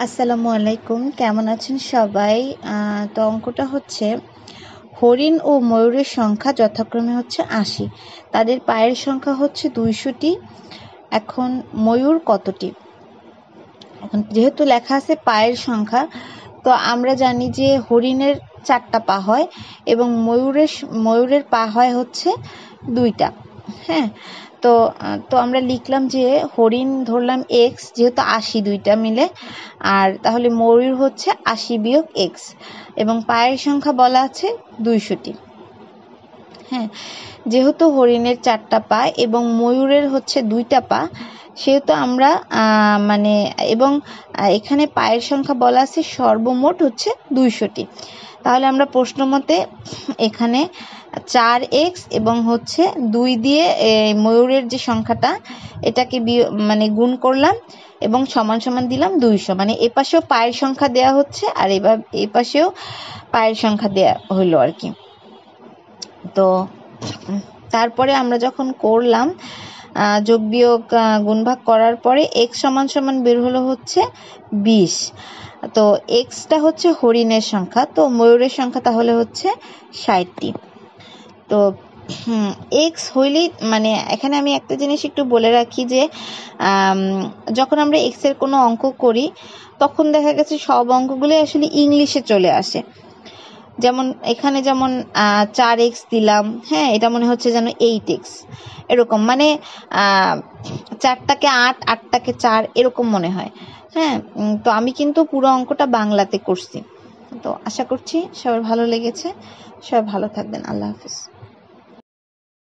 আসসালামু আলাইকুম, কেমন আছেন সবাই? তো অঙ্কটা হচ্ছে হরিণ ও ময়ূরের সংখ্যা যথাক্রমে হচ্ছে ৮০। তাদের পায়ের সংখ্যা হচ্ছে ২০০টি। এখন ময়ূর কতটি? এখন যেহেতু লেখা আছে পায়ের সংখ্যা, তো আমরা জানি যে হরিণের ৪টা পা হয় এবং ময়ূরের পা হয় হচ্ছে ২টা। হ্যাঁ, তো তো আমরা লিখলাম যে হরিণ ধরলাম এক্স, যেহেতু ৮০ দুইটা মিলে, আর তাহলে ময়ূর হচ্ছে ৮০ বিয়োগ এক্স এবং পায়ের সংখ্যা বলা আছে ২০০টি। হ্যাঁ, যেহেতু হরিণের ৪টা পা এবং ময়ূরের হচ্ছে ২টা পা, সেহেতু আমরা মানে এবং এখানে পায়ের সংখ্যা বলা আছে সর্বমোট হচ্ছে ২০০টি। তাহলে আমরা প্রশ্ন মতে এখানে 4x এবং হচ্ছে 2 দিয়ে ময়ূরের যে সংখ্যাটা এটাকে মানে গুণ করলাম এবং সমান সমান দিলাম 200। মানে এ পাশেও পায়ের সংখ্যা দেয়া হচ্ছে আর এবার এই পাশেও পায়ের সংখ্যা দেয়া হলো আর কি। তো তারপরে আমরা যখন করলাম যোগ বিয়োগ গুণভাগ করার পরে x সমান সমান বের হলো হচ্ছে 20। তো এক্সটা হচ্ছে হরিণের সংখ্যা, তো ময়ূরের সংখ্যা তাহলে হচ্ছে 60টি। তো এক্স হইলেই মানে এখানে আমি একটা জিনিস একটু বলে রাখি যে যখন আমরা এক্সের কোনো অঙ্ক করি তখন দেখা গেছে সব অঙ্কগুলো আসলে ইংলিশে চলে আসে। যেমন এখানে যেমন 4x দিলাম, হ্যাঁ, এটা মনে হচ্ছে যেন 8x, এরকম মানে 4টাকে 8, 8টাকে 4 এরকম মনে হয়। হ্যাঁ, তো আমি কিন্তু পুরো অঙ্কটা বাংলাতে করছি। তো আশা করছি সবার ভালো লেগেছে। সবাই ভালো থাকবেন। আল্লাহ হাফিজ।